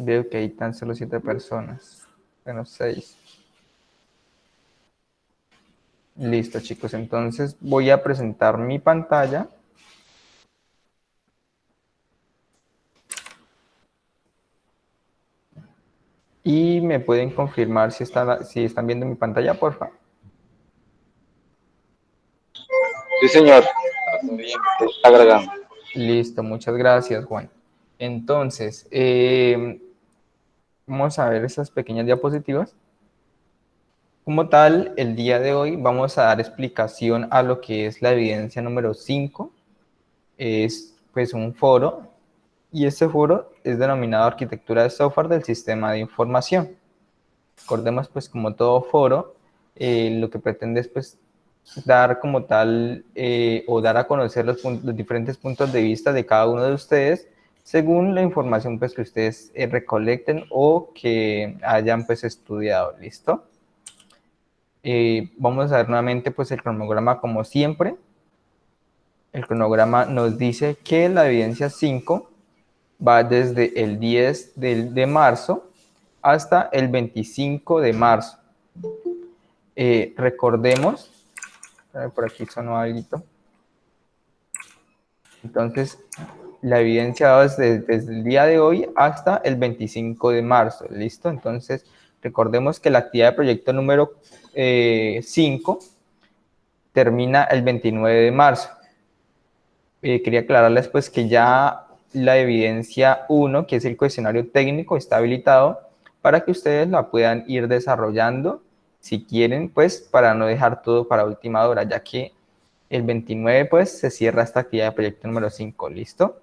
Veo que hay tan solo 7 personas. Bueno, 6. Listo, chicos. Entonces voy a presentar mi pantalla. Y me pueden confirmar si están viendo mi pantalla, por favor. Sí, señor. Está bien, te está agregando. Listo, muchas gracias, Juan. Entonces, vamos a ver esas pequeñas diapositivas. Como tal, el día de hoy vamos a dar explicación a lo que es la evidencia número 5. Es pues un foro, y este foro es denominado Arquitectura de Software del Sistema de Información. Recordemos, pues, como todo foro, lo que pretende es, pues, dar como tal o dar a conocer los diferentes puntos de vista de cada uno de ustedes según la información, pues, que ustedes recolecten o que hayan, pues, estudiado. ¿Listo? Vamos a ver nuevamente, pues, el cronograma como siempre. El cronograma nos dice que la evidencia 5 va desde el 10 de marzo hasta el 25 de marzo. Recordemos, por aquí sonó algo. Entonces, la evidencia va desde el día de hoy hasta el 25 de marzo, ¿listo? Entonces, recordemos que la actividad de proyecto número 5 termina el 29 de marzo. Quería aclararles, pues, que ya la evidencia 1, que es el cuestionario técnico, está habilitado para que ustedes la puedan ir desarrollando si quieren, pues, para no dejar todo para última hora, ya que el 29, pues, se cierra esta actividad de proyecto número 5, ¿listo?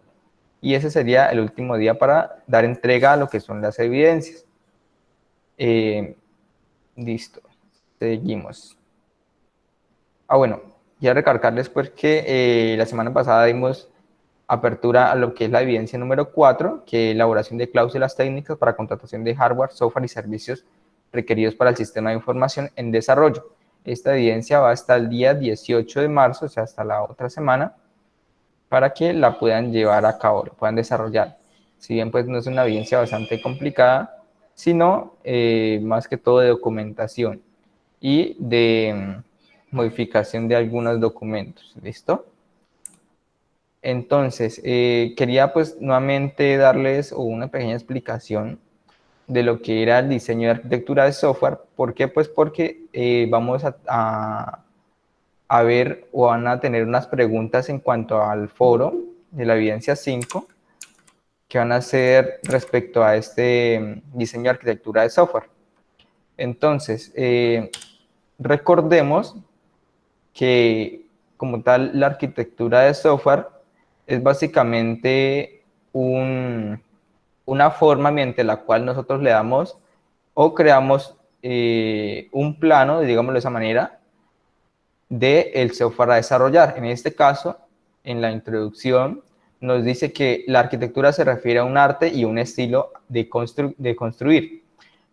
Y ese sería el último día para dar entrega a lo que son las evidencias. Listo, seguimos. Bueno, ya recargarles, pues, que la semana pasada dimos apertura a lo que es la evidencia número 4, que es elaboración de cláusulas técnicas para contratación de hardware, software y servicios requeridos para el sistema de información en desarrollo. Esta evidencia va hasta el día 18 de marzo, o sea, hasta la otra semana, para que la puedan llevar a cabo, lo puedan desarrollar. Si bien, pues, no es una evidencia bastante complicada, sino más que todo de documentación y de modificación de algunos documentos. ¿Listo? Entonces, quería, pues, nuevamente darles una pequeña explicación de lo que era el diseño de arquitectura de software. ¿Por qué? Pues porque vamos a ver o van a tener unas preguntas en cuanto al foro de la evidencia 5 que van a ser respecto a este diseño de arquitectura de software. Entonces, recordemos que como tal la arquitectura de software es básicamente una forma mediante la cual nosotros le damos o creamos un plano, digámoslo de esa manera, del software a desarrollar. En este caso, en la introducción, nos dice que la arquitectura se refiere a un arte y un estilo de construir.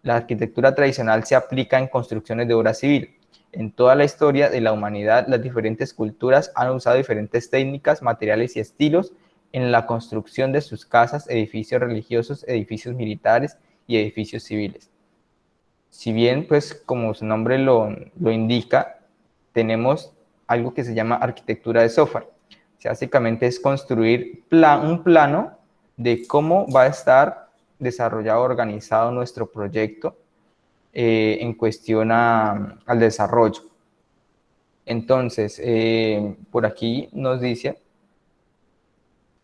La arquitectura tradicional se aplica en construcciones de obra civil. En toda la historia de la humanidad, las diferentes culturas han usado diferentes técnicas, materiales y estilos en la construcción de sus casas, edificios religiosos, edificios militares y edificios civiles. Si bien, pues, como su nombre lo indica, tenemos algo que se llama arquitectura de software. O sea, básicamente es construir un plano de cómo va a estar desarrollado, organizado nuestro proyecto en cuestión al desarrollo. Entonces, por aquí nos dice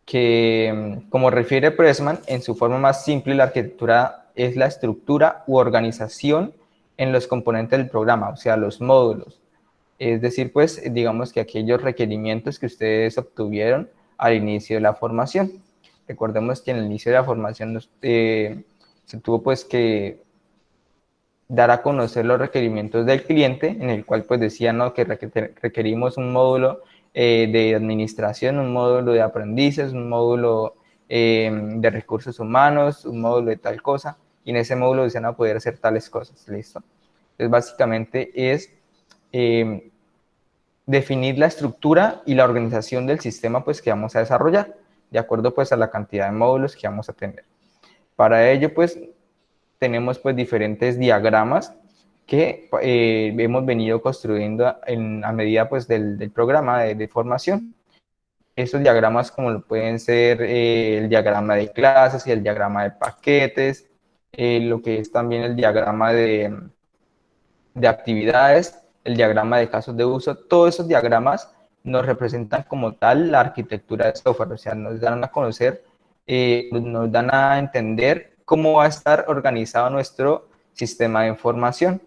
que, como refiere Pressman, en su forma más simple, la arquitectura es la estructura u organización en los componentes del programa, o sea, los módulos. Es decir, pues, digamos que aquellos requerimientos que ustedes obtuvieron al inicio de la formación. Recordemos que en el inicio de la formación se tuvo, pues, que dar a conocer los requerimientos del cliente, en el cual, pues, decía, ¿no?, que requerimos un módulo de administración, un módulo de aprendices, un módulo de recursos humanos, un módulo de tal cosa, y en ese módulo se van a poder hacer tales cosas, ¿listo? Entonces, básicamente es definir la estructura y la organización del sistema, pues, que vamos a desarrollar, de acuerdo, pues, a la cantidad de módulos que vamos a tener. Para ello, pues, tenemos pues diferentes diagramas que hemos venido construyendo a medida pues del programa de formación. Estos diagramas como lo pueden ser el diagrama de clases y el diagrama de paquetes, lo que es también el diagrama de actividades, el diagrama de casos de uso, todos esos diagramas nos representan como tal la arquitectura de software, o sea, nos dan a conocer, nos dan a entender cómo va a estar organizado nuestro sistema de información.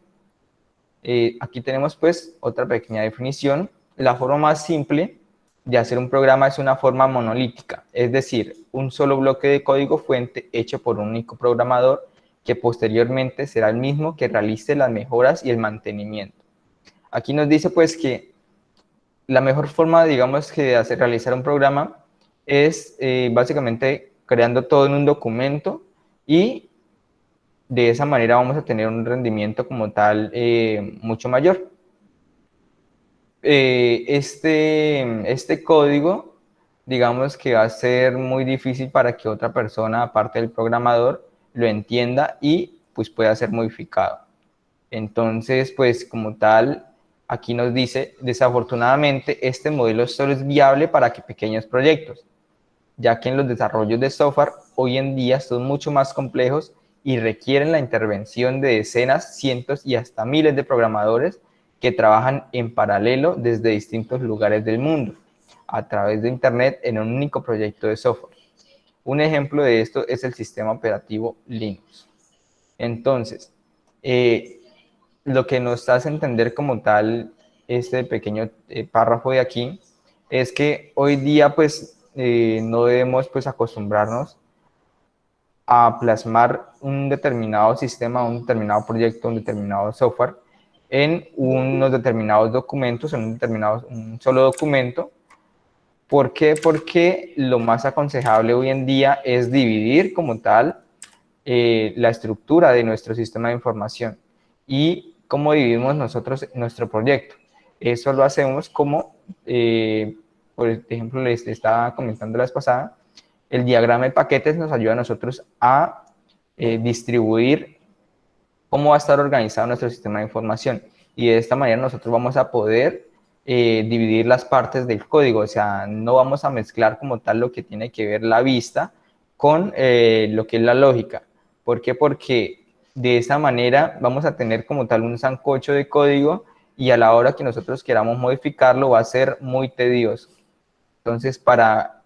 Aquí tenemos pues otra pequeña definición. La forma más simple de hacer un programa es una forma monolítica, es decir, un solo bloque de código fuente hecho por un único programador que posteriormente será el mismo que realice las mejoras y el mantenimiento. Aquí nos dice pues que la mejor forma, digamos, que de realizar un programa es básicamente creando todo en un documento y de esa manera vamos a tener un rendimiento como tal mucho mayor. Este código, digamos que va a ser muy difícil para que otra persona, aparte del programador, lo entienda y pues pueda ser modificado. Entonces, pues como tal, aquí nos dice, desafortunadamente, este modelo solo es viable para que pequeños proyectos, ya que en los desarrollos de software hoy en día son mucho más complejos y requieren la intervención de decenas, cientos y hasta miles de programadores que trabajan en paralelo desde distintos lugares del mundo, a través de Internet en un único proyecto de software. Un ejemplo de esto es el sistema operativo Linux. Entonces, lo que nos hace entender como tal este pequeño párrafo de aquí es que hoy día pues no debemos pues acostumbrarnos a plasmar un determinado sistema, un determinado proyecto, un determinado software en unos determinados documentos, en un solo documento. ¿Por qué? Porque lo más aconsejable hoy en día es dividir como tal la estructura de nuestro sistema de información y cómo dividimos nosotros nuestro proyecto. Eso lo hacemos como, por ejemplo, les estaba comentando la vez pasada, el diagrama de paquetes nos ayuda a nosotros a distribuir cómo va a estar organizado nuestro sistema de información. Y de esta manera nosotros vamos a poder dividir las partes del código, o sea, no vamos a mezclar como tal lo que tiene que ver la vista con lo que es la lógica. ¿Por qué? Porque de esa manera vamos a tener como tal un sancocho de código y a la hora que nosotros queramos modificarlo va a ser muy tedioso. Entonces, para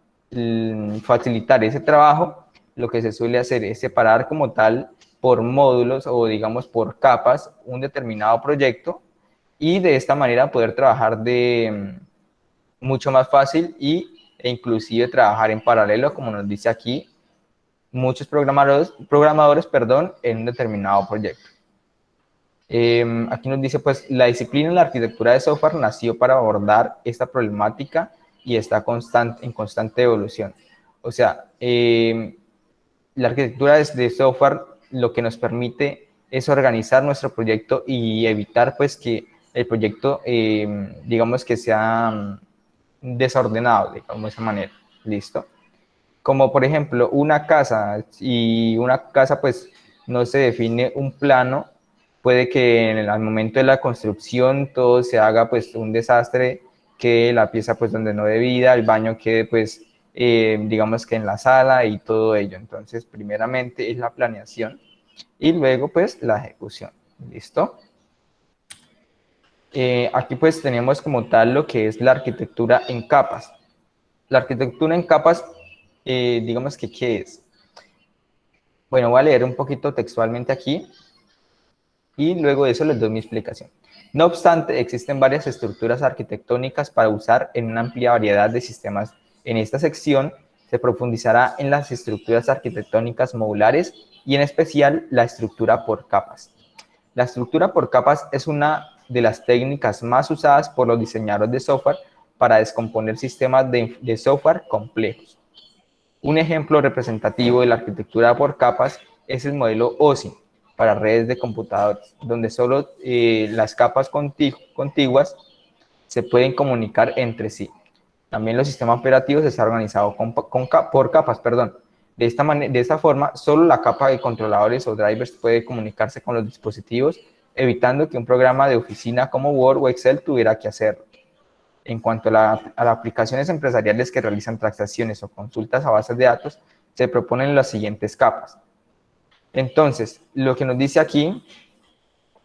facilitar ese trabajo, lo que se suele hacer es separar como tal por módulos o digamos por capas un determinado proyecto y de esta manera poder trabajar de mucho más fácil e inclusive trabajar en paralelo, como nos dice aquí, muchos programadores en un determinado proyecto. Aquí nos dice, pues, la disciplina en la arquitectura de software nació para abordar esta problemática y está en constante evolución. O sea, la arquitectura de software lo que nos permite es organizar nuestro proyecto y evitar, pues, que el proyecto, digamos, que sea desordenado, digamos, de esa manera. ¿Listo? Como por ejemplo una casa, y una casa pues no se define un plano, puede que al momento de la construcción todo se haga pues un desastre, que la pieza pues donde no debida, el baño quede pues digamos que en la sala y todo ello. Entonces primeramente es la planeación y luego pues la ejecución. ¿Listo? Aquí pues tenemos como tal lo que es la arquitectura en capas. La arquitectura en capas, digamos que ¿qué es? Bueno, voy a leer un poquito textualmente aquí y luego de eso les doy mi explicación. No obstante, existen varias estructuras arquitectónicas para usar en una amplia variedad de sistemas. En esta sección se profundizará en las estructuras arquitectónicas modulares y en especial la estructura por capas. La estructura por capas es una de las técnicas más usadas por los diseñadores de software para descomponer sistemas de software complejos. Un ejemplo representativo de la arquitectura por capas es el modelo OSI para redes de computadores, donde solo las capas contiguas se pueden comunicar entre sí. También los sistemas operativos están organizados por capas, perdón. De esta forma, solo la capa de controladores o drivers puede comunicarse con los dispositivos, evitando que un programa de oficina como Word o Excel tuviera que hacerlo. En cuanto a las aplicaciones empresariales que realizan transacciones o consultas a bases de datos, se proponen las siguientes capas. Entonces, lo que nos dice aquí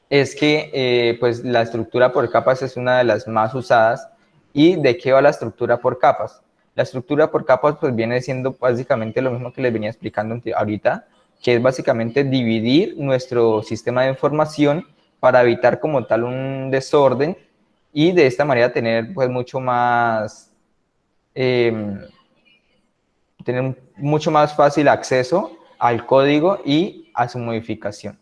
es que pues la estructura por capas es una de las más usadas. ¿Y de qué va la estructura por capas? La estructura por capas pues viene siendo básicamente lo mismo que les venía explicando ahorita, que es básicamente dividir nuestro sistema de información para evitar como tal un desorden y de esta manera tener pues tener mucho más fácil acceso al código y a su modificación.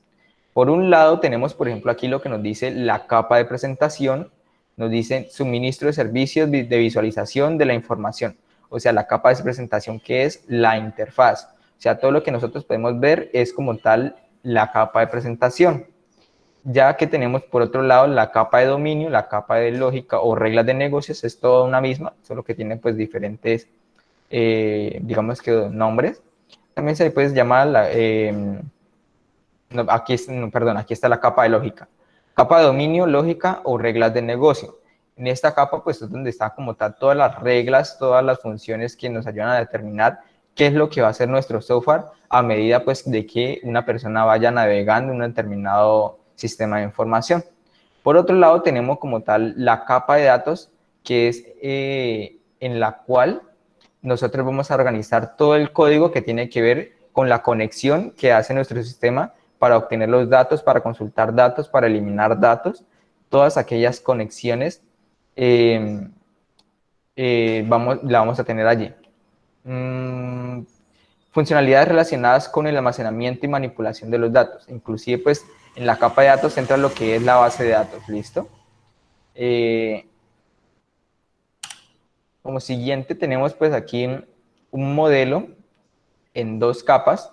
Por un lado tenemos, por ejemplo, aquí lo que nos dice la capa de presentación, nos dice suministro de servicios de visualización de la información, o sea, la capa de presentación que es la interfaz, o sea, todo lo que nosotros podemos ver es como tal la capa de presentación. Ya que tenemos por otro lado la capa de dominio, la capa de lógica o reglas de negocios, es toda una misma, solo que tiene pues diferentes, digamos que nombres. También se le puede llamar no, perdón, aquí está la capa de lógica. Capa de dominio, lógica o reglas de negocio. En esta capa, pues, es donde está como tal todas las reglas, todas las funciones que nos ayudan a determinar qué es lo que va a hacer nuestro software a medida, pues, de que una persona vaya navegando en un determinado sistema de información. Por otro lado, tenemos como tal la capa de datos, que es en la cual nosotros vamos a organizar todo el código que tiene que ver con la conexión que hace nuestro sistema para obtener los datos, para consultar datos, para eliminar datos, todas aquellas conexiones la vamos a tener allí. Funcionalidades relacionadas con el almacenamiento y manipulación de los datos. Inclusive, pues, en la capa de datos entra lo que es la base de datos, ¿listo? Como siguiente tenemos, pues, aquí un modelo en dos capas.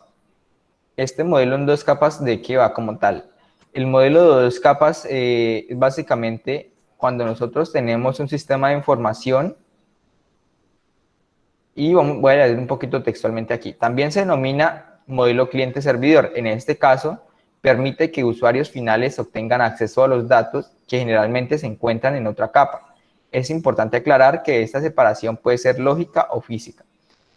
Este modelo en dos capas, ¿de qué va como tal? El modelo de dos capas es básicamente cuando nosotros tenemos un sistema de información y voy a leer un poquito textualmente aquí. También se denomina modelo cliente-servidor. En este caso, permite que usuarios finales obtengan acceso a los datos que generalmente se encuentran en otra capa. Es importante aclarar que esta separación puede ser lógica o física.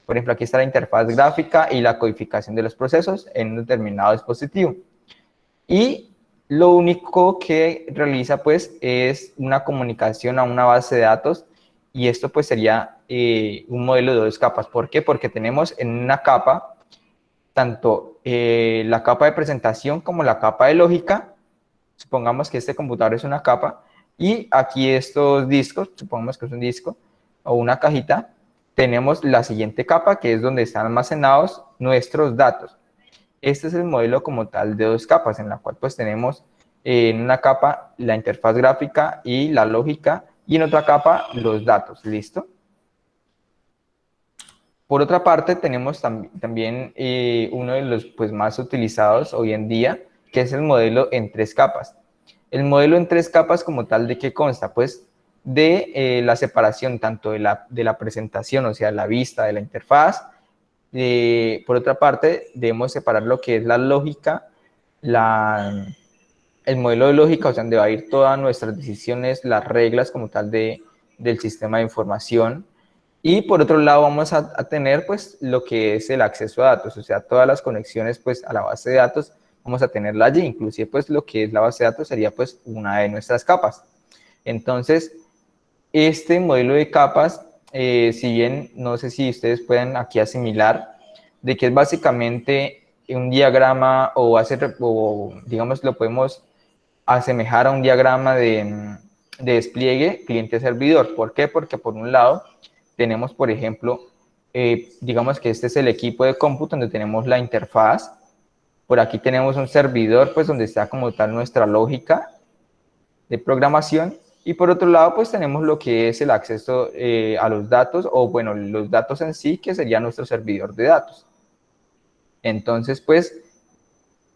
Por ejemplo, aquí está la interfaz gráfica y la codificación de los procesos en un determinado dispositivo. Y lo único que realiza, pues, es una comunicación a una base de datos y esto, pues, sería un modelo de dos capas. ¿Por qué? Porque tenemos en una capa tanto la capa de presentación como la capa de lógica. Supongamos que este computador es una capa y aquí estos discos, supongamos que es un disco o una cajita, tenemos la siguiente capa que es donde están almacenados nuestros datos. Este es el modelo como tal de dos capas, en la cual pues tenemos en una capa la interfaz gráfica y la lógica y en otra capa los datos, ¿listo? Por otra parte tenemos también uno de los pues, más utilizados hoy en día, que es el modelo en tres capas. El modelo en tres capas como tal, ¿de qué consta? Pues de la separación tanto de la presentación, o sea, la vista de la interfaz. Por otra parte, debemos separar lo que es la lógica, el modelo de lógica, o sea, donde va a ir todas nuestras decisiones, las reglas como tal del sistema de información. Y por otro lado vamos a tener pues lo que es el acceso a datos, o sea, todas las conexiones pues a la base de datos vamos a tenerla allí, inclusive pues lo que es la base de datos sería pues una de nuestras capas. Entonces, este modelo de capas, si bien no sé si ustedes pueden aquí asimilar, de que es básicamente un diagrama o digamos lo podemos asemejar a un diagrama de despliegue cliente-servidor. ¿Por qué? Porque por un lado tenemos, por ejemplo, digamos que este es el equipo de cómputo donde tenemos la interfaz. Por aquí tenemos un servidor, pues donde está como tal nuestra lógica de programación. Y por otro lado, pues tenemos lo que es el acceso a los datos, o bueno, los datos en sí, que sería nuestro servidor de datos. Entonces, pues,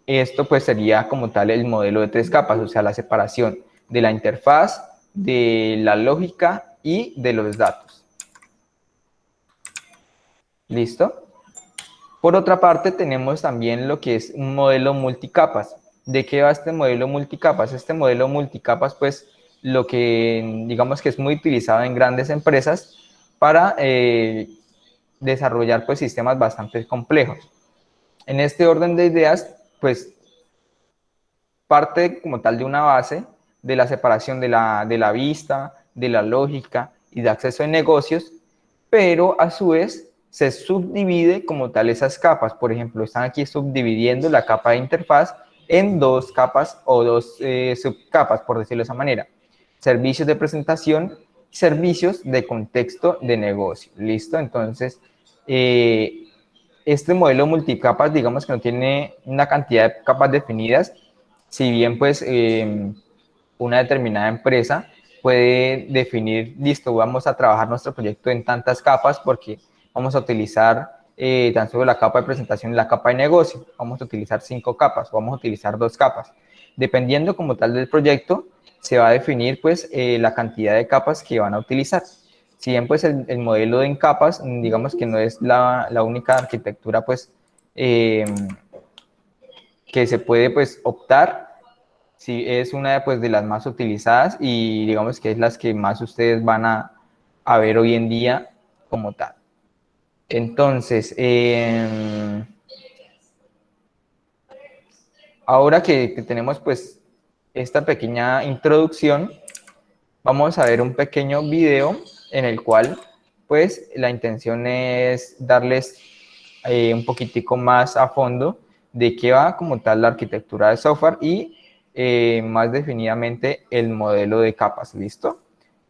esto pues sería como tal el modelo de tres capas, o sea, la separación de la interfaz, de la lógica y de los datos. ¿Listo? Por otra parte, tenemos también lo que es un modelo multicapas. ¿De qué va este modelo multicapas? Este modelo multicapas, pues, lo que digamos que es muy utilizado en grandes empresas para desarrollar pues sistemas bastante complejos. En este orden de ideas, pues parte como tal de una base de la separación de la vista, de la lógica y de acceso a negocios, pero a su vez se subdivide como tal esas capas. Por ejemplo, están aquí subdividiendo la capa de interfaz en dos capas o dos subcapas, por decirlo de esa manera. Servicios de presentación, servicios de contexto de negocio. ¿Listo? Entonces, este modelo multicapas, digamos que no tiene una cantidad de capas definidas, si bien pues una determinada empresa puede definir, listo, vamos a trabajar nuestro proyecto en tantas capas porque vamos a utilizar tan solo la capa de presentación y la capa de negocio, vamos a utilizar 5 capas, vamos a utilizar 2 capas. Dependiendo como tal del proyecto, se va a definir pues la cantidad de capas que van a utilizar. Si bien pues el modelo en capas, digamos que no es la única arquitectura pues que se puede pues optar, sí es una pues, de las más utilizadas y digamos que es las que más ustedes van a ver hoy en día como tal. Entonces, ahora que tenemos pues esta pequeña introducción, vamos a ver un pequeño video en el cual pues la intención es darles un poquitico más a fondo de qué va como tal la arquitectura de software y más definidamente el modelo de capas, ¿listo?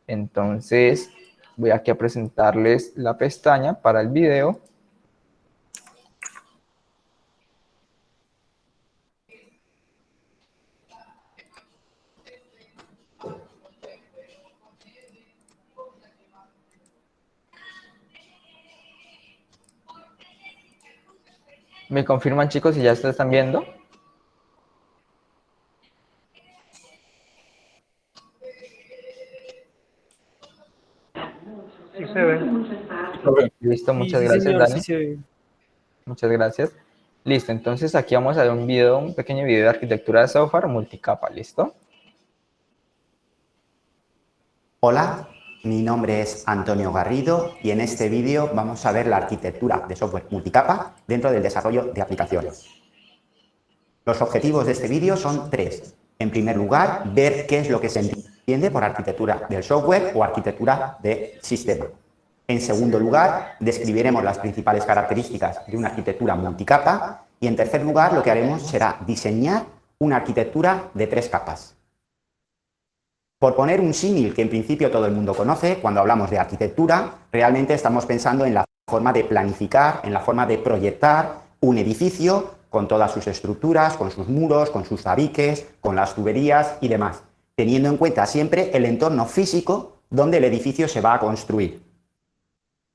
Entonces voy aquí a presentarles la pestaña para el video. ¿Me confirman, chicos, si ya se están viendo? Sí se ve. Listo, Sí, muchas sí, gracias, señor, sí Dani. se ve. Muchas gracias. Listo, entonces aquí vamos a ver un video, un pequeño video de arquitectura de software multicapa, ¿listo? Hola, mi nombre es Antonio Garrido y en este vídeo vamos a ver la arquitectura de software multicapa dentro del desarrollo de aplicaciones. Los objetivos de este vídeo son tres. En primer lugar, ver qué es lo que se entiende por arquitectura del software o arquitectura de sistema. En segundo lugar, describiremos las principales características de una arquitectura multicapa y en tercer lugar, lo que haremos será diseñar una arquitectura de 3 capas. Por poner un símil que en principio todo el mundo conoce, cuando hablamos de arquitectura, realmente estamos pensando en la forma de planificar, en la forma de proyectar un edificio con todas sus estructuras, con sus muros, con sus tabiques, con las tuberías y demás, teniendo en cuenta siempre el entorno físico donde el edificio se va a construir.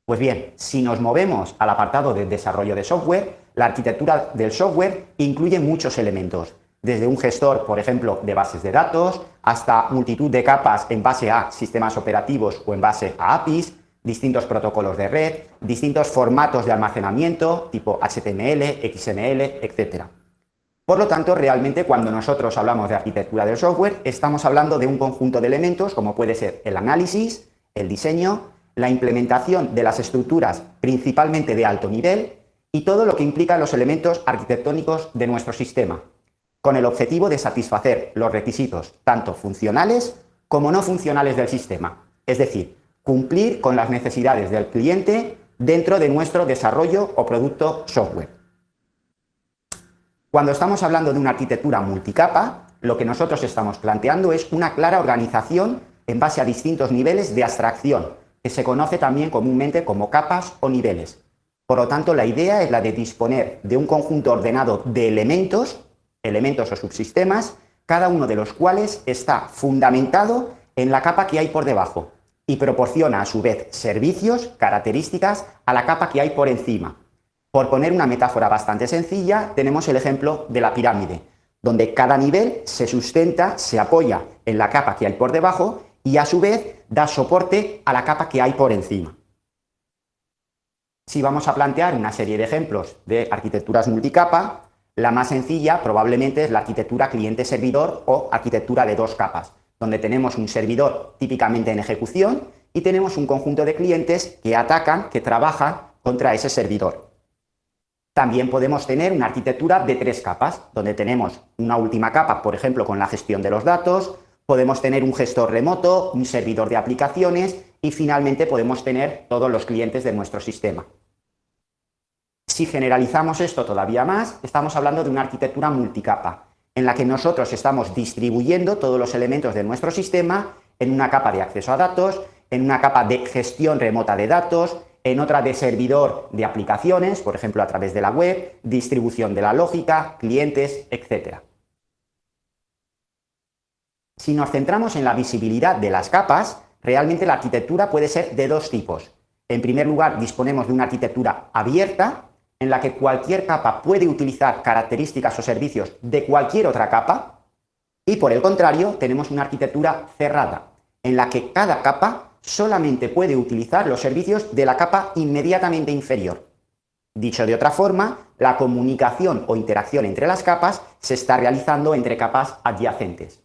Pues bien, si nos movemos al apartado de desarrollo de software, la arquitectura del software incluye muchos elementos, desde un gestor, por ejemplo, de bases de datos, hasta multitud de capas en base a sistemas operativos o en base a APIs, distintos protocolos de red, distintos formatos de almacenamiento, tipo HTML, XML, etc. Por lo tanto, realmente cuando nosotros hablamos de arquitectura del software, estamos hablando de un conjunto de elementos como puede ser el análisis, el diseño, la implementación de las estructuras principalmente de alto nivel y todo lo que implica los elementos arquitectónicos de nuestro sistema, con el objetivo de satisfacer los requisitos tanto funcionales como no funcionales del sistema, es decir, cumplir con las necesidades del cliente dentro de nuestro desarrollo o producto software. Cuando estamos hablando de una arquitectura multicapa, lo que nosotros estamos planteando es una clara organización en base a distintos niveles de abstracción, que se conoce también comúnmente como capas o niveles. Por lo tanto, la idea es la de disponer de un conjunto ordenado de elementos o subsistemas, cada uno de los cuales está fundamentado en la capa que hay por debajo y proporciona a su vez servicios, características a la capa que hay por encima. Por poner una metáfora bastante sencilla, tenemos el ejemplo de la pirámide, donde cada nivel se sustenta, se apoya en la capa que hay por debajo y a su vez da soporte a la capa que hay por encima. Si vamos a plantear una serie de ejemplos de arquitecturas multicapa, la más sencilla probablemente es la arquitectura cliente-servidor o arquitectura de dos capas, donde tenemos un servidor típicamente en ejecución y tenemos un conjunto de clientes que atacan, que trabajan contra ese servidor. También podemos tener una arquitectura de tres capas, donde tenemos una última capa, por ejemplo, con la gestión de los datos, podemos tener un gestor remoto, un servidor de aplicaciones y finalmente podemos tener todos los clientes de nuestro sistema. Si generalizamos esto todavía más, estamos hablando de una arquitectura multicapa, en la que nosotros estamos distribuyendo todos los elementos de nuestro sistema en una capa de acceso a datos, en una capa de gestión remota de datos, en otra de servidor de aplicaciones, por ejemplo a través de la web, distribución de la lógica, clientes, etc. Si nos centramos en la visibilidad de las capas, realmente la arquitectura puede ser de dos tipos. En primer lugar, disponemos de una arquitectura abierta, en la que cualquier capa puede utilizar características o servicios de cualquier otra capa, y por el contrario, tenemos una arquitectura cerrada, en la que cada capa solamente puede utilizar los servicios de la capa inmediatamente inferior. Dicho de otra forma, la comunicación o interacción entre las capas se está realizando entre capas adyacentes.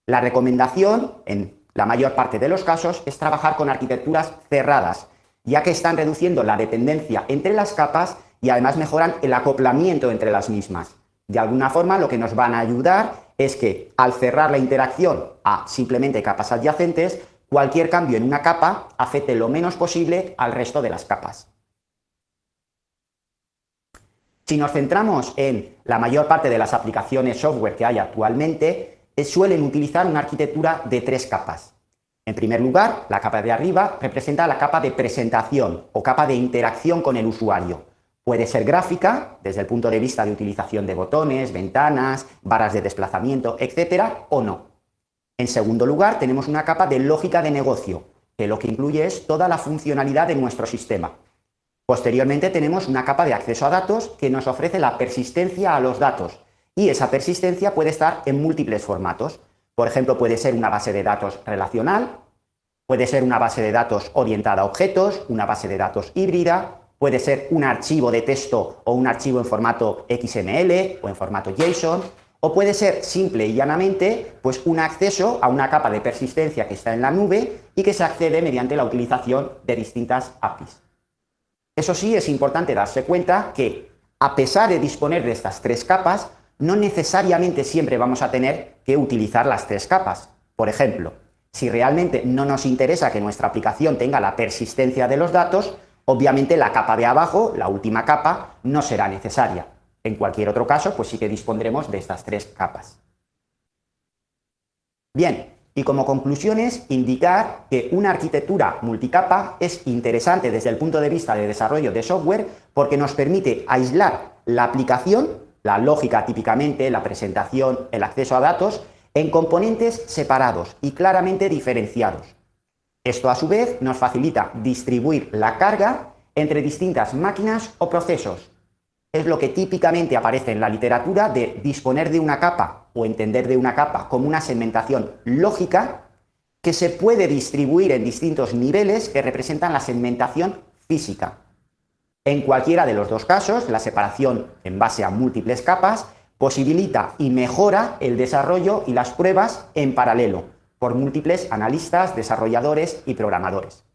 La recomendación, en la mayor parte de los casos, es trabajar con arquitecturas cerradas, ya que están reduciendo la dependencia entre las capas y además mejoran el acoplamiento entre las mismas. De alguna forma, lo que nos van a ayudar es que al cerrar la interacción a simplemente capas adyacentes, cualquier cambio en una capa afecte lo menos posible al resto de las capas. Si nos centramos en la mayor parte de las aplicaciones software que hay actualmente, suelen utilizar una arquitectura de tres capas. En primer lugar, la capa de arriba representa la capa de presentación o capa de interacción con el usuario. Puede ser gráfica, desde el punto de vista de utilización de botones, ventanas, barras de desplazamiento, etcétera, o no. En segundo lugar, tenemos una capa de lógica de negocio, que lo que incluye es toda la funcionalidad de nuestro sistema. Posteriormente tenemos una capa de acceso a datos que nos ofrece la persistencia a los datos, y esa persistencia puede estar en múltiples formatos. Por ejemplo, puede ser una base de datos relacional, puede ser una base de datos orientada a objetos, una base de datos híbrida, puede ser un archivo de texto o un archivo en formato XML o en formato JSON, o puede ser simple y llanamente pues un acceso a una capa de persistencia que está en la nube y que se accede mediante la utilización de distintas APIs. Eso sí, es importante darse cuenta que, a pesar de disponer de estas tres capas, no necesariamente siempre vamos a tener que utilizar las tres capas. Por ejemplo, si realmente no nos interesa que nuestra aplicación tenga la persistencia de los datos, obviamente la capa de abajo, la última capa, no será necesaria. En cualquier otro caso, pues sí que dispondremos de estas tres capas. Bien, y como conclusiones, indicar que una arquitectura multicapa es interesante desde el punto de vista de desarrollo de software porque nos permite aislar la aplicación, la lógica típicamente, la presentación, el acceso a datos, en componentes separados y claramente diferenciados. Esto a su vez nos facilita distribuir la carga entre distintas máquinas o procesos. Es lo que típicamente aparece en la literatura de disponer de una capa o entender de una capa como una segmentación lógica que se puede distribuir en distintos niveles que representan la segmentación física. En cualquiera de los dos casos, la separación en base a múltiples capas posibilita y mejora el desarrollo y las pruebas en paralelo por múltiples analistas, desarrolladores y programadores.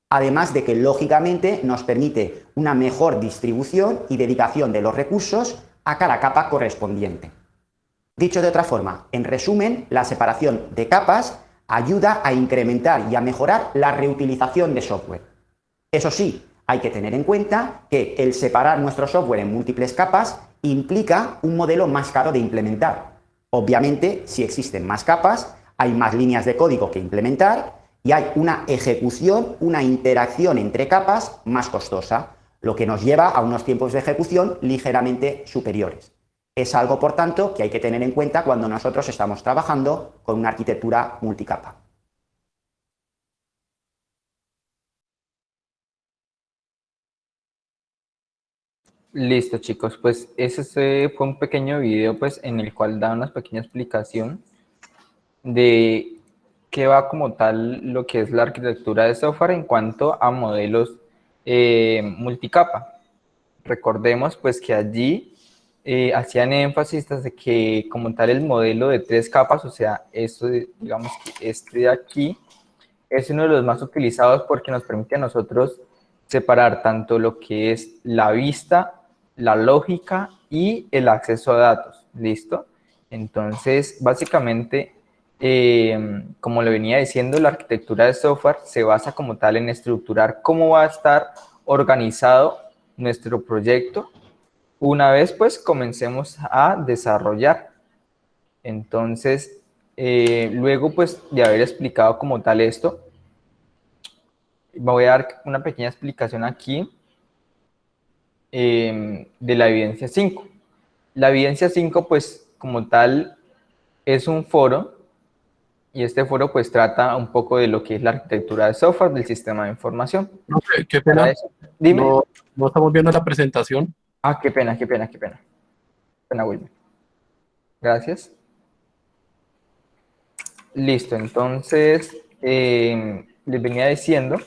Además de que, lógicamente, nos permite una mejor distribución y dedicación de los recursos a cada capa correspondiente. Dicho de otra forma, en resumen, la separación de capas ayuda a incrementar y a mejorar la reutilización de software. Eso sí, hay que tener en cuenta que el separar nuestro software en múltiples capas implica un modelo más caro de implementar. Obviamente, si existen más capas, hay más líneas de código que implementar y hay una ejecución, una interacción entre capas más costosa, lo que nos lleva a unos tiempos de ejecución ligeramente superiores. Es algo, por tanto, que hay que tener en cuenta cuando nosotros estamos trabajando con una arquitectura multicapa. Listo, chicos, pues ese fue un pequeño video pues, en el cual da una pequeña explicación de qué va como tal lo que es la arquitectura de software en cuanto a modelos multicapa. Recordemos pues que allí hacían énfasis de que como tal el modelo de 3 capas, o sea, esto digamos que este de aquí, es uno de los más utilizados porque nos permite a nosotros separar tanto lo que es la vista, la lógica y el acceso a datos. ¿Listo? Entonces, básicamente, como le venía diciendo, la arquitectura de software se basa como tal en estructurar cómo va a estar organizado nuestro proyecto una vez pues comencemos a desarrollar. Entonces, luego pues de haber explicado como tal esto, voy a dar una pequeña explicación aquí de la evidencia 5. La evidencia 5 pues como tal es un foro y este foro pues trata un poco de lo que es la arquitectura de software del sistema de información. No, qué Para pena, eso, dime. no, no estamos viendo la presentación. Ah, qué pena, qué pena, qué pena. Pena, Wilmer. Gracias. Listo, entonces les venía diciendo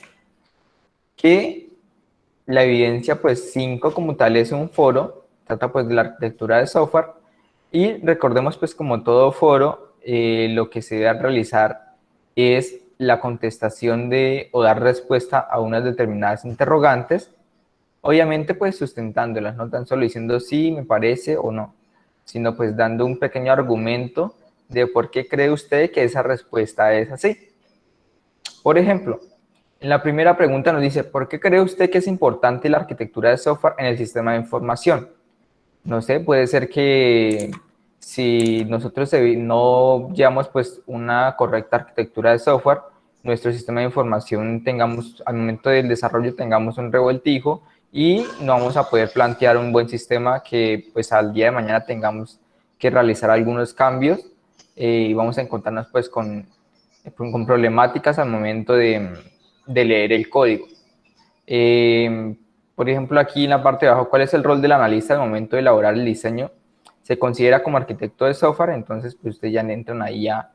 que la evidencia pues 5 como tal es un foro, trata pues de la arquitectura de software y recordemos pues como todo foro lo que se debe realizar es la contestación de o dar respuesta a unas determinadas interrogantes, obviamente pues sustentándolas, no tan solo diciendo sí, me parece o no, sino pues dando un pequeño argumento de por qué cree usted que esa respuesta es así. Por ejemplo, en la primera pregunta nos dice, ¿por qué cree usted que es importante la arquitectura de software en el sistema de información? No sé, puede ser que si nosotros no llevamos pues una correcta arquitectura de software, nuestro sistema de información tengamos, al momento del desarrollo tengamos un revoltijo y no vamos a poder plantear un buen sistema que pues al día de mañana tengamos que realizar algunos cambios y vamos a encontrarnos pues con problemáticas al momento de leer el código. Por ejemplo, aquí en la parte de abajo, ¿cuál es el rol del analista al momento de elaborar el diseño? Se considera como arquitecto de software, entonces pues ustedes ya entran ahí a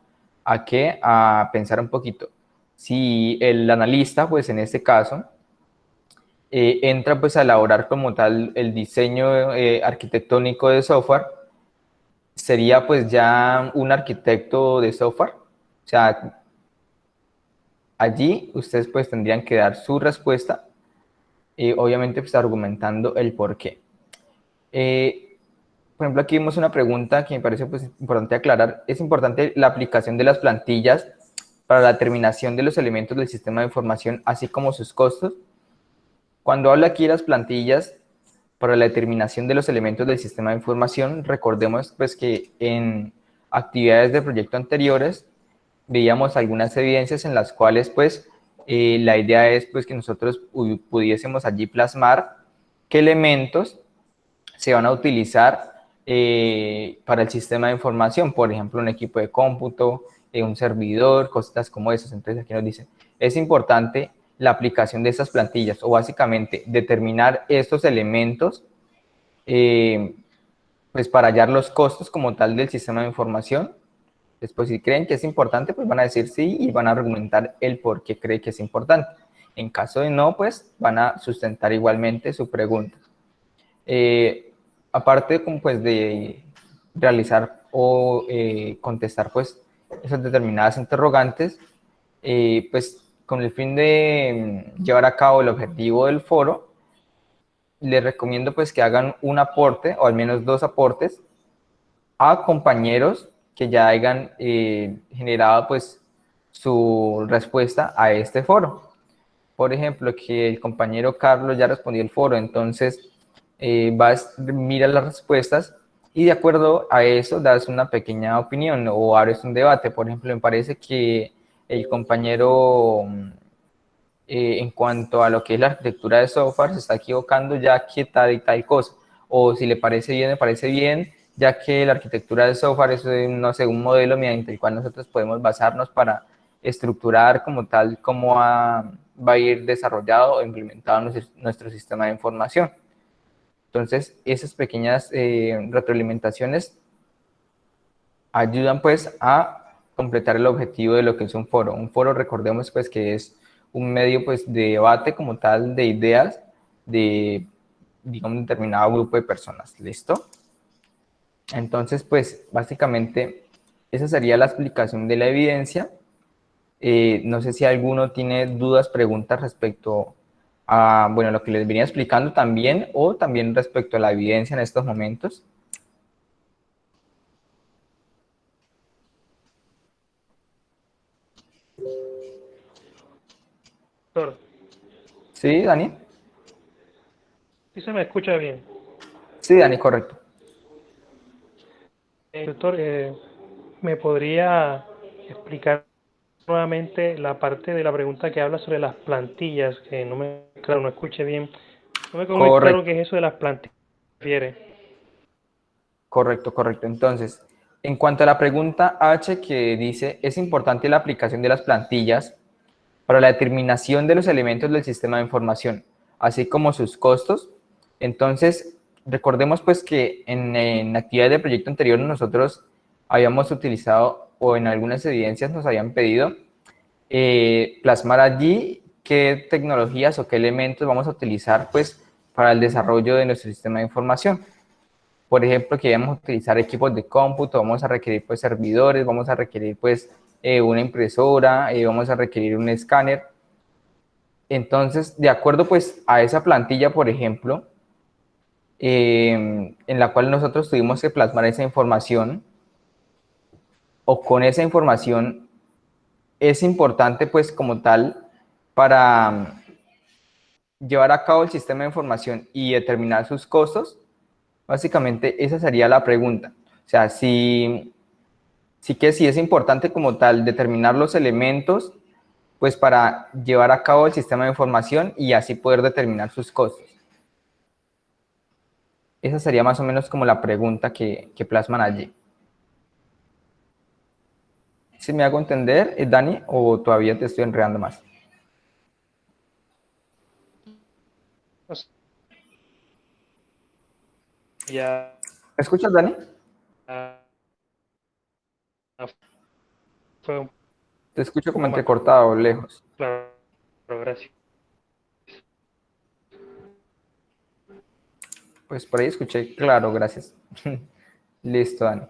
qué, a pensar un poquito. Si el analista, pues en este caso, entra pues a elaborar como tal el diseño arquitectónico de software, sería pues ya un arquitecto de software. O sea, allí ustedes pues tendrían que dar su respuesta obviamente pues argumentando el por qué. Por ejemplo, aquí vemos una pregunta que me parece pues, importante aclarar. ¿Es importante la aplicación de las plantillas para la determinación de los elementos del sistema de información, así como sus costos? Cuando habla aquí de las plantillas para la determinación de los elementos del sistema de información, recordemos pues, que en actividades de proyecto anteriores veíamos algunas evidencias en las cuales pues, la idea es pues, que nosotros pudiésemos allí plasmar qué elementos se van a utilizar para el sistema de información, por ejemplo, un equipo de cómputo, un servidor, cosas como esas. Entonces aquí nos dice, es importante la aplicación de estas plantillas o básicamente determinar estos elementos pues para hallar los costos como tal del sistema de información. Después, si creen que es importante, pues van a decir sí y van a argumentar el por qué cree que es importante. En caso de no, pues van a sustentar igualmente su pregunta. Aparte pues, de realizar o contestar pues, esas determinadas interrogantes, pues con el fin de llevar a cabo el objetivo del foro, les recomiendo pues que hagan un aporte o al menos 2 aportes a compañeros que ya hayan generado pues su respuesta a este foro. Por ejemplo, que el compañero Carlos ya respondió el foro, entonces mira las respuestas y de acuerdo a eso das una pequeña opinión o abres un debate. Por ejemplo, me parece que el compañero en cuanto a lo que es la arquitectura de software se está equivocando ya que tal y tal cosa. O si le parece bien, me parece bien, ya que la arquitectura de software es, no sé, un modelo mediante el cual nosotros podemos basarnos para estructurar como tal cómo va a ir desarrollado o implementado nuestro sistema de información. Entonces, esas pequeñas retroalimentaciones ayudan pues a completar el objetivo de lo que es un foro. Un foro, recordemos pues que es un medio pues de debate como tal de ideas de, digamos, un determinado grupo de personas. ¿Listo? Entonces, pues básicamente esa sería la explicación de la evidencia. No sé si alguno tiene dudas, preguntas respecto a, bueno, lo que les venía explicando también, o también respecto a la evidencia en estos momentos. Doctor, ¿Sí, Dani? sí se me escucha bien. Sí, Dani, correcto. Doctor, ¿me podría explicar nuevamente la parte de la pregunta que habla sobre las plantillas? Que no me, claro, no escuché bien. No me quedó muy claro Correcto, qué es eso de las plantillas. ¿Refiere? correcto, correcto. Entonces, en cuanto a la pregunta H que dice, ¿es importante la aplicación de las plantillas para la determinación de los elementos del sistema de información, así como sus costos? Entonces, recordemos pues que en actividades de proyecto anterior nosotros habíamos utilizado, o en algunas evidencias nos habían pedido, plasmar allí qué tecnologías o qué elementos vamos a utilizar pues para el desarrollo de nuestro sistema de información. Por ejemplo, que vamos a utilizar equipos de cómputo, vamos a requerir pues servidores, vamos a requerir pues una impresora, vamos a requerir un escáner. Entonces, de acuerdo pues a esa plantilla, por ejemplo, en la cual nosotros tuvimos que plasmar esa información, o con esa información es importante pues como tal para llevar a cabo el sistema de información y determinar sus costos. Básicamente esa sería la pregunta. O sea, sí es importante como tal determinar los elementos pues para llevar a cabo el sistema de información y así poder determinar sus costos. Esa sería más o menos como la pregunta que plasman allí. ¿Sí me hago entender, Dani, o todavía te estoy enredando más? O sea, ya ¿Me escuchas, Dani? fue un Te escucho como poco más entrecortado, lejos. claro. Gracias. Pues por ahí escuché claro, gracias. Listo, Dani.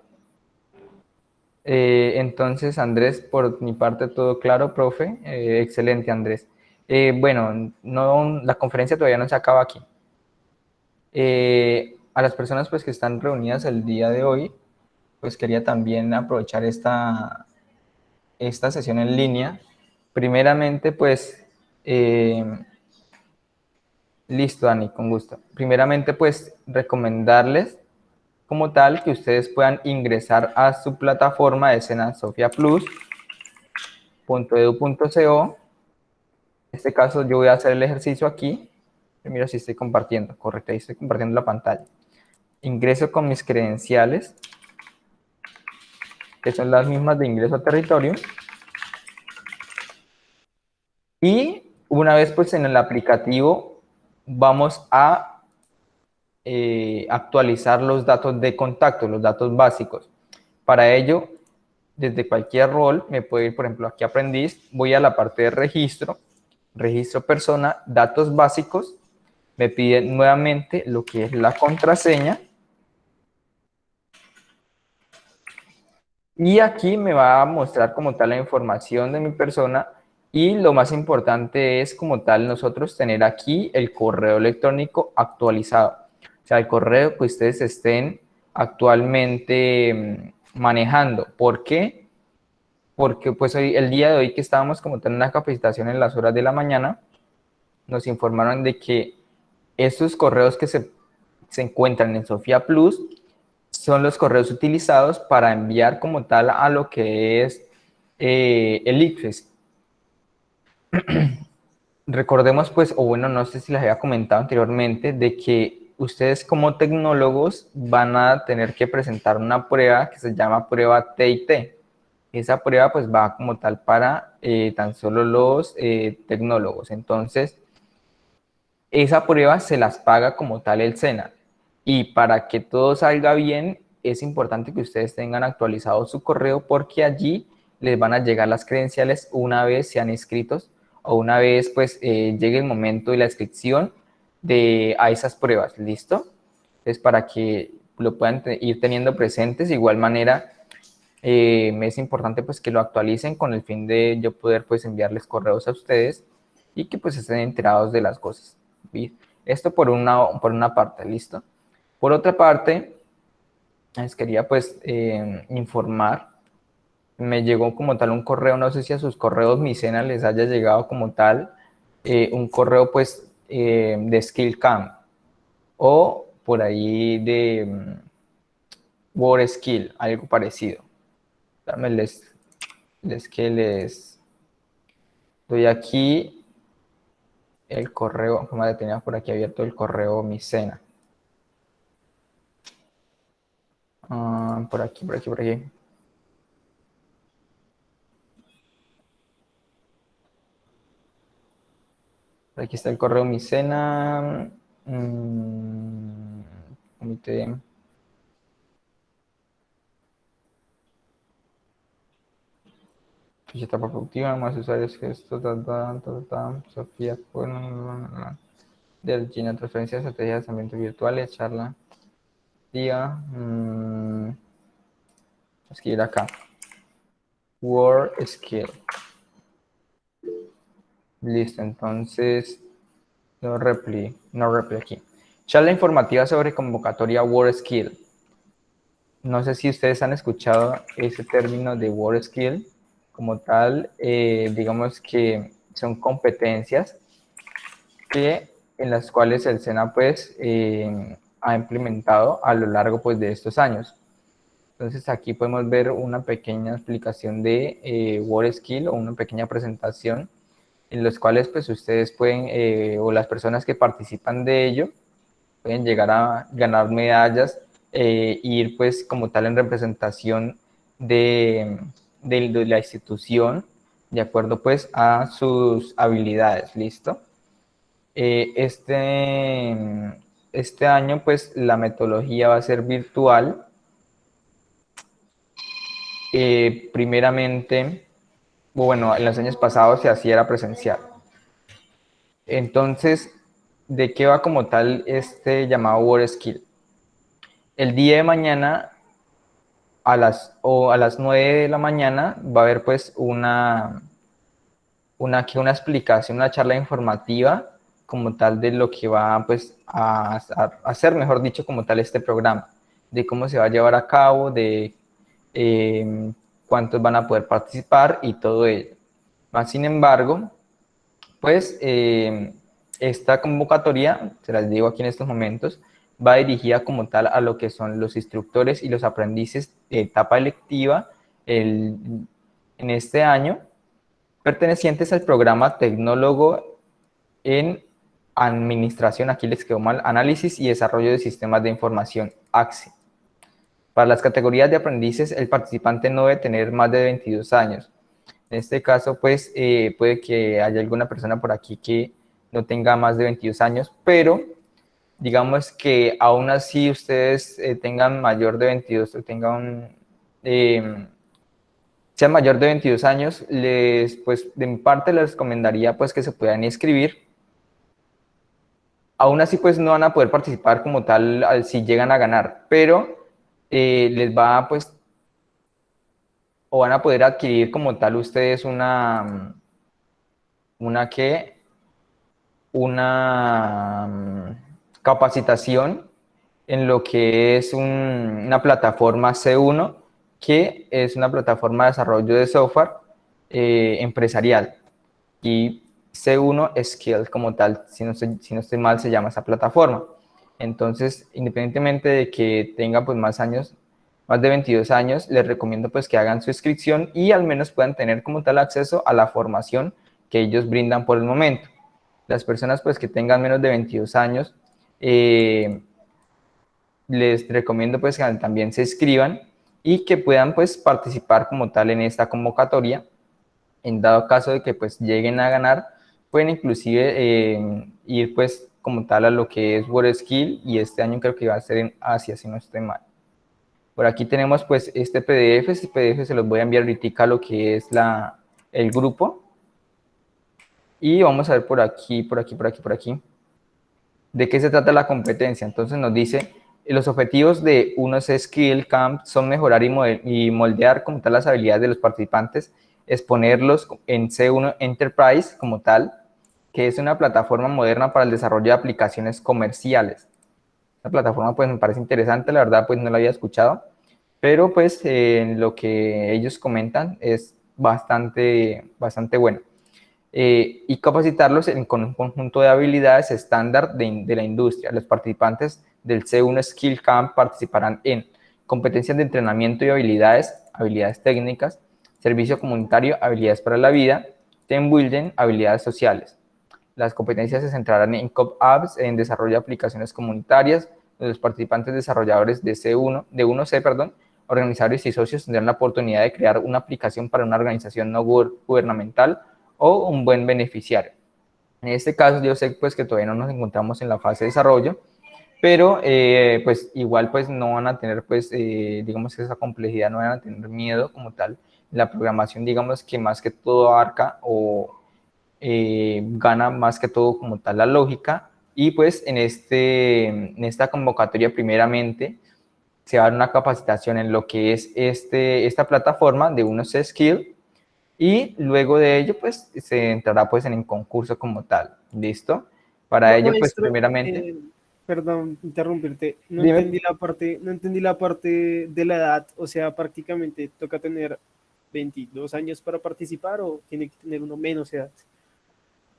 Entonces, Andrés, por mi parte todo claro, profe. Excelente, Andrés. Bueno, no, la conferencia todavía no se acaba aquí. A las personas pues, que están reunidas el día de hoy, pues quería también aprovechar esta sesión en línea. Primeramente, pues, listo, Dani, con gusto. Primeramente, pues, recomendarles como tal que ustedes puedan ingresar a su plataforma de senasofiaplus.edu.co. En este caso yo voy a hacer el ejercicio aquí. Mira si estoy compartiendo, correcto, ahí estoy compartiendo la pantalla. Ingreso con mis credenciales, que son las mismas de ingreso a territorio. Y una vez pues en el aplicativo vamos a actualizar los datos de contacto, los datos básicos. Para ello, desde cualquier rol, me puedo ir, por ejemplo, aquí aprendiz, voy a la parte de registro, registro persona, datos básicos, me pide nuevamente lo que es la contraseña, y aquí me va a mostrar como tal la información de mi persona, y lo más importante es como tal nosotros tener aquí el correo electrónico actualizado, o sea, el correo que ustedes estén actualmente manejando. ¿Por qué? Porque pues hoy, el día de hoy que estábamos como tal en una capacitación en las horas de la mañana, nos informaron de que estos correos que se encuentran en Sofía Plus son los correos utilizados para enviar como tal a lo que es el ICFES. Recordemos pues, o bueno, no sé si les había comentado anteriormente, de que ustedes como tecnólogos van a tener que presentar una prueba que se llama prueba TIT. Esa prueba pues va como tal para tan solo los tecnólogos. Entonces, esa prueba se las paga como tal el SENA. Y para que todo salga bien, es importante que ustedes tengan actualizado su correo porque allí les van a llegar las credenciales una vez sean inscritos o una vez pues llegue el momento de la inscripción a esas pruebas, ¿listo? Entonces para que lo puedan ir teniendo presentes, de igual manera es importante pues que lo actualicen con el fin de yo poder pues enviarles correos a ustedes y que pues estén enterados de las cosas. ¿Sí? Esto por una parte, ¿listo? Por otra parte, les quería pues informar, me llegó como tal un correo, no sé si a sus correos Micena les haya llegado como tal un correo pues de SkillCamp o por ahí de WordSkill, algo parecido. Dame les doy aquí el correo, como le tenía por aquí abierto el correo Micena. Por aquí. Aquí está el correo Micena. Comité. Ficha etapa productiva, más usuarios que esto, Sofía, del Gina, transferencias, estrategias, ambientes virtuales, charla, día, escribir acá, Word Skill. Listo, entonces, no repli aquí. Charla informativa sobre convocatoria Word Skill. No sé si ustedes han escuchado ese término de Word Skill. Como tal, digamos que son competencias en las cuales el SENA pues ha implementado a lo largo pues de estos años. Entonces aquí podemos ver una pequeña explicación de Word Skill o una pequeña presentación en los cuales pues ustedes pueden o las personas que participan de ello pueden llegar a ganar medallas ir pues como tal en representación de la institución de acuerdo pues a sus habilidades, ¿listo? Este año pues la metodología va a ser virtual. Primeramente, bueno, en los años pasados se hacía era presencial. Entonces, ¿de qué va como tal este llamado Word Skill? El día de mañana a las 9 de la mañana va a haber pues una explicación, una charla informativa como tal de lo que va pues a hacer, mejor dicho, como tal este programa, de cómo se va a llevar a cabo, de cuántos van a poder participar y todo ello. Más sin embargo, pues esta convocatoria, se las digo aquí en estos momentos, va dirigida como tal a lo que son los instructores y los aprendices de etapa electiva en este año, pertenecientes al programa Tecnólogo en Administración, aquí les quedó mal, Análisis y Desarrollo de Sistemas de Información, AXI. Para las categorías de aprendices, el participante no debe tener más de 22 años. En este caso, pues, puede que haya alguna persona por aquí que no tenga más de 22 años, pero digamos que aún así ustedes tengan mayor de 22, sean mayor de 22 años, pues, de mi parte les recomendaría pues que se puedan inscribir. Aún así, pues, no van a poder participar como tal si llegan a ganar, pero les va, pues, o van a poder adquirir como tal ustedes una capacitación en lo que es una plataforma C1, que es una plataforma de desarrollo de software empresarial. Y C1 Skills como tal, si no estoy mal, se llama esa plataforma. Entonces, independientemente de que tenga pues más años, más de 22 años, les recomiendo pues que hagan su inscripción y al menos puedan tener como tal acceso a la formación que ellos brindan por el momento. Las personas pues que tengan menos de 22 años, les recomiendo pues que también se inscriban y que puedan pues participar como tal en esta convocatoria. En dado caso de que pues lleguen a ganar, pueden inclusive ir pues como tal a lo que es Word Skill, y este año creo que va a ser en Asia, si no estoy mal. Por aquí tenemos pues este PDF se los voy a enviar ahorita a lo que es el grupo. Y vamos a ver por aquí, de qué se trata la competencia. Entonces nos dice, los objetivos de unos Skill Camp son mejorar y moldear como tal las habilidades de los participantes, exponerlos en C1 Enterprise como tal, que es una plataforma moderna para el desarrollo de aplicaciones comerciales. La plataforma pues me parece interesante, la verdad pues no la había escuchado, pero pues lo que ellos comentan es bastante bueno. Y capacitarlos con un conjunto de habilidades estándar de la industria. Los participantes del C1 Skill Camp participarán en competencias de entrenamiento y habilidades técnicas, servicio comunitario, habilidades para la vida, team building, habilidades sociales. Las competencias se centrarán en CopApps, en desarrollo de aplicaciones comunitarias. Los participantes desarrolladores de de 1C, organizadores y socios tendrán la oportunidad de crear una aplicación para una organización no gubernamental o un buen beneficiario. En este caso, yo sé pues que todavía no nos encontramos en la fase de desarrollo, pero pues igual pues no van a tener pues digamos esa complejidad, no van a tener miedo como tal. La programación digamos que más que todo abarca o gana más que todo como tal la lógica, y pues en esta convocatoria primeramente se va a dar una capacitación en lo que es esta plataforma de unos skill, y luego de ello pues se entrará pues en el concurso como tal. ¿Listo? Para ello pues Maestro, primeramente, perdón, interrumpirte. dime. No entendí la parte de la edad. O sea, prácticamente toca tener 22 años para participar o tiene que tener uno menos edad.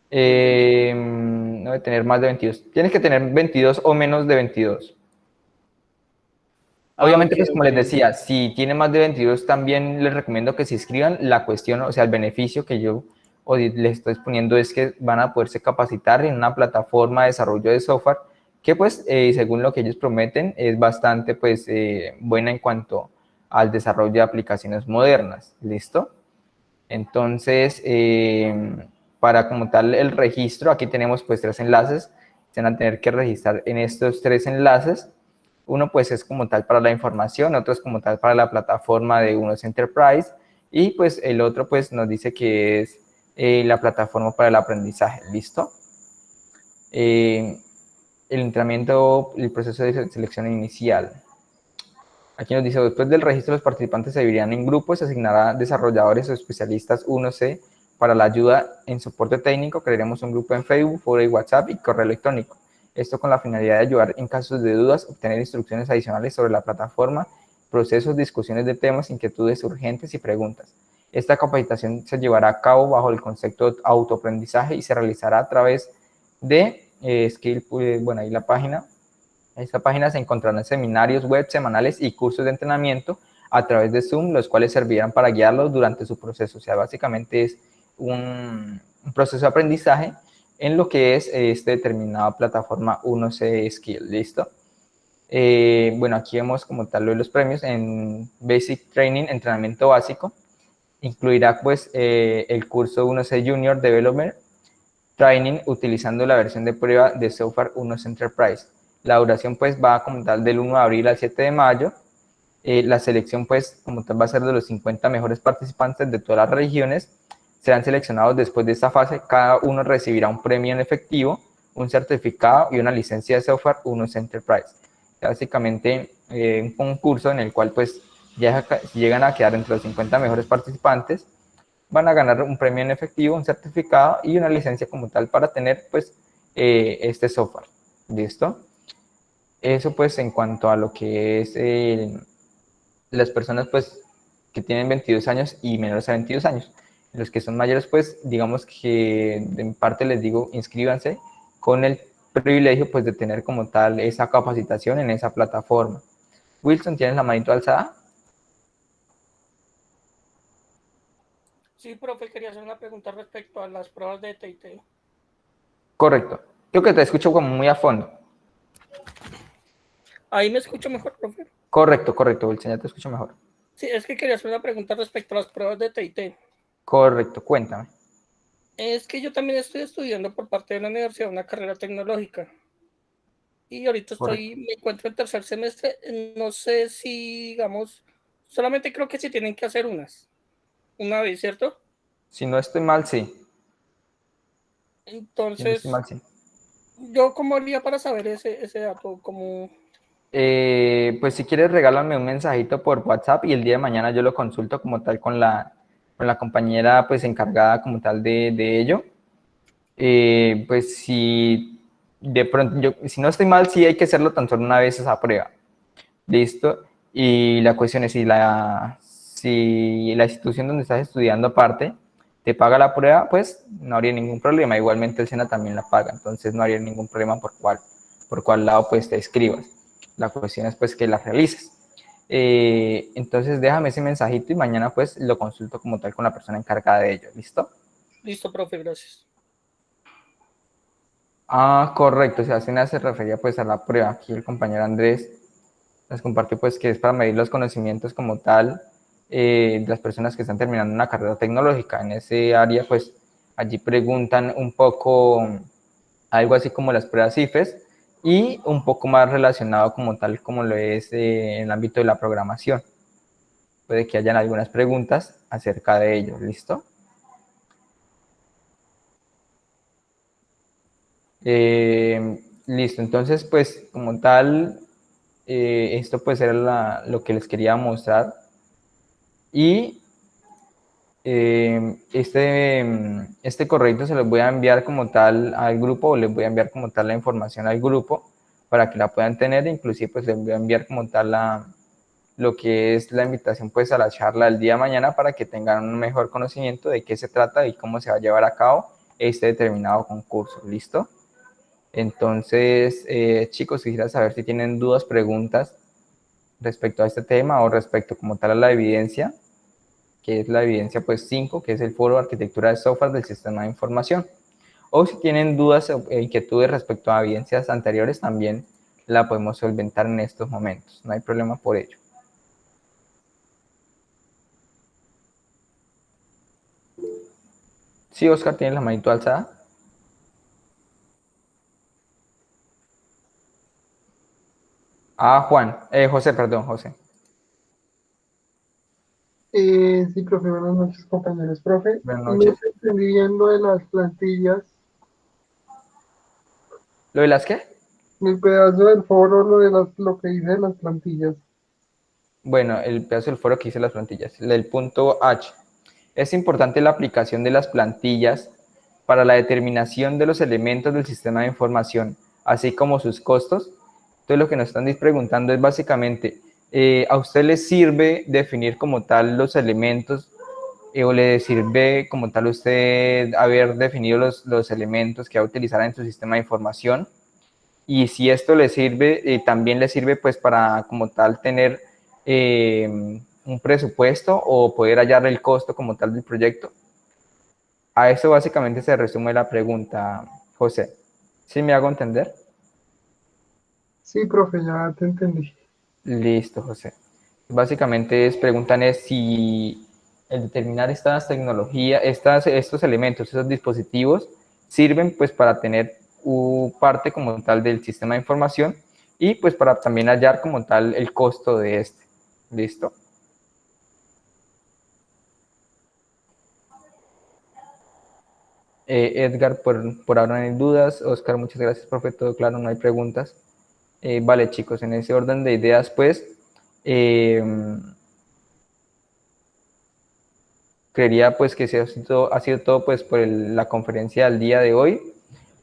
No entendí. No debe tener más de 22. Tienes que tener 22 o menos de 22. Ah, Obviamente, ok, pues como ok. les decía, si tiene más de 22, también les recomiendo que se inscriban. La cuestión, o sea, el beneficio que yo hoy les estoy exponiendo es que van a poderse capacitar en una plataforma de desarrollo de software que, pues, según lo que ellos prometen, es bastante, pues, buena en cuanto al desarrollo de aplicaciones modernas. ¿Listo? Entonces, para como tal el registro, aquí tenemos pues 3 enlaces. Se van a tener que registrar en estos 3 enlaces. Uno pues es como tal para la información, otro es como tal para la plataforma de unos Enterprise, y pues el otro pues nos dice que es la plataforma para el aprendizaje. ¿Listo? El entrenamiento, el proceso de selección inicial. Aquí nos dice, después del registro, los participantes se dividirán en grupos, se asignará desarrolladores o especialistas 1C para la ayuda en soporte técnico. Crearemos un grupo en Facebook, foro y WhatsApp y correo electrónico. Esto con la finalidad de ayudar en casos de dudas, obtener instrucciones adicionales sobre la plataforma, procesos, discusiones de temas, inquietudes urgentes y preguntas. Esta capacitación se llevará a cabo bajo el concepto de autoaprendizaje y se realizará a través de Skill, bueno, ahí la página. En esta página se encontrarán seminarios web semanales y cursos de entrenamiento a través de Zoom, los cuales servirán para guiarlos durante su proceso. O sea, básicamente es un proceso de aprendizaje en lo que es esta determinada plataforma 1C Skill. ¿Listo? Bueno, aquí vemos como tal lo de los premios en Basic Training, entrenamiento básico. Incluirá pues el curso 1C Junior Developer Training utilizando la versión de prueba de software 1C Enterprise. La duración pues va como tal del 1 de abril al 7 de mayo. La selección pues como tal va a ser de los 50 mejores participantes de todas las regiones. Serán seleccionados después de esta fase. Cada uno recibirá un premio en efectivo, un certificado y una licencia de software 1C Enterprise. Básicamente un concurso en el cual pues ya llegan a quedar entre los 50 mejores participantes, van a ganar un premio en efectivo, un certificado y una licencia como tal para tener pues este software. ¿Listo? Eso pues en cuanto a lo que es las personas pues que tienen 22 años y menores a 22 años. Los que son mayores pues digamos que en parte les digo inscríbanse con el privilegio pues de tener como tal esa capacitación en esa plataforma. Wilson, ¿tienes la manito alzada? Sí, profe, quería hacer una pregunta respecto a las pruebas de TIT. Correcto. Creo que te escucho como muy a fondo. Ahí me escucho mejor, profe. Correcto, Wilson, ya te escucho mejor. Sí, es que quería hacer una pregunta respecto a las pruebas de TIT. Correcto, cuéntame. Es que yo también estoy estudiando por parte de la universidad una carrera tecnológica. Y ahorita Correcto. me encuentro en tercer semestre. No sé si, digamos, solamente creo que sí tienen que hacer una vez, ¿cierto? Si no estoy mal, sí. Si no Entonces, estoy mal, sí. ¿yo cómo haría para saber ese dato? Como, Pues si quieres regálame un mensajito por WhatsApp y el día de mañana yo lo consulto como tal con la compañera pues encargada como tal de ello. Pues si de pronto, si no estoy mal, sí hay que hacerlo tan solo una vez esa prueba. ¿Listo? Y la cuestión es si la institución donde estás estudiando aparte te paga la prueba, pues no habría ningún problema. Igualmente el SENA también la paga, entonces no habría ningún problema por cuál lado pues te escribas. La cuestión es pues que la realices. Entonces déjame ese mensajito y mañana pues lo consulto como tal con la persona encargada de ello. ¿Listo? listo, profe, gracias. Ah, correcto. O sea, SENA se refería pues a la prueba. Aquí el compañero Andrés les compartió pues que es para medir los conocimientos como tal de las personas que están terminando una carrera tecnológica. En ese área pues allí preguntan un poco algo así como las pruebas IFES y un poco más relacionado como tal como lo es en el ámbito de la programación. Puede que hayan algunas preguntas acerca de ello. ¿Listo? Listo, entonces pues como tal, esto pues era lo que les quería mostrar y este correo se los voy a enviar como tal al grupo o les voy a enviar como tal la información al grupo para que la puedan tener, inclusive pues les voy a enviar como tal lo que es la invitación pues a la charla del día de mañana para que tengan un mejor conocimiento de qué se trata y cómo se va a llevar a cabo este determinado concurso. ¿Listo? Entonces, chicos, quisiera saber si tienen dudas, preguntas respecto a este tema o respecto como tal a la evidencia, que es la evidencia pues 5, que es el foro de arquitectura de software del sistema de información. O si tienen dudas o inquietudes respecto a evidencias anteriores, también la podemos solventar en estos momentos. No hay problema por ello. Sí, Oscar, ¿tienes la manito alzada? Ah, Juan, José, perdón, José. Sí, profe, buenas noches, compañeros. Profe, Buenas no noches. entendí bien lo de las plantillas, ¿Lo de las qué? el pedazo del foro, lo que dice de las plantillas. Bueno, el pedazo del foro que hice las plantillas, el punto H. Es importante la aplicación de las plantillas para la determinación de los elementos del sistema de información, así como sus costos. Entonces, lo que nos están preguntando es básicamente, ¿a usted le sirve definir como tal los elementos o le sirve como tal usted haber definido los elementos que va a utilizar en su sistema de información? Y si esto le sirve, también le sirve pues para como tal tener un presupuesto o poder hallar el costo como tal del proyecto. A eso básicamente se resume la pregunta, José. ¿Sí me hago entender? Sí, profe, ya te entendí. Listo, José. Básicamente preguntan es si el determinar estas tecnologías, estos elementos, esos dispositivos, sirven pues para tener parte como tal del sistema de información y pues para también hallar como tal el costo de este. ¿Listo? Edgar, por ahora no hay dudas. Oscar, muchas gracias, profe. Todo claro, no hay preguntas. Vale, chicos, en ese orden de ideas, pues, creería pues que ha sido todo pues por la conferencia del día de hoy.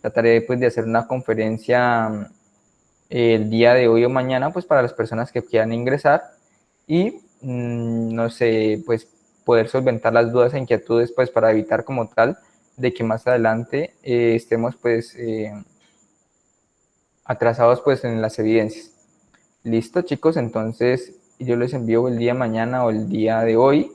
Trataré pues de hacer una conferencia el día de hoy o mañana pues para las personas que quieran ingresar y no sé, pues poder solventar las dudas e inquietudes pues para evitar como tal de que más adelante estemos pues atrasados pues en las evidencias. Listo, chicos, entonces yo les envío el día de mañana o el día de hoy.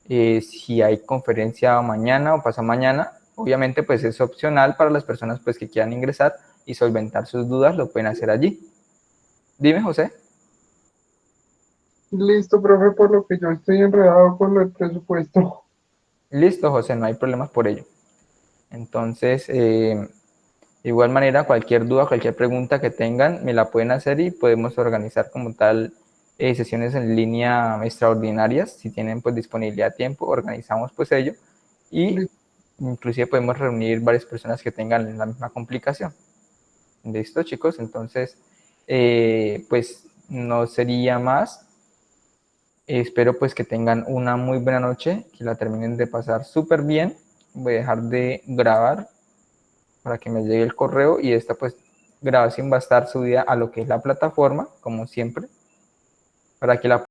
Si hay conferencia mañana o pasa mañana, obviamente pues es opcional para las personas pues que quieran ingresar y solventar sus dudas, lo pueden hacer allí. Dime, José. Listo, profe, por lo que yo estoy enredado con el presupuesto. Listo, José, no hay problemas por ello. Entonces, de igual manera, cualquier duda, cualquier pregunta que tengan, me la pueden hacer y podemos organizar como tal sesiones en línea extraordinarias. Si tienen pues disponibilidad de tiempo, organizamos pues ello y inclusive podemos reunir varias personas que tengan la misma complicación. ¿Listo, chicos? Entonces, pues no sería más. Espero pues que tengan una muy buena noche, que la terminen de pasar súper bien. Voy a dejar de grabar para que me llegue el correo y esta pues grabación va a estar subida a lo que es la plataforma, como siempre, para que la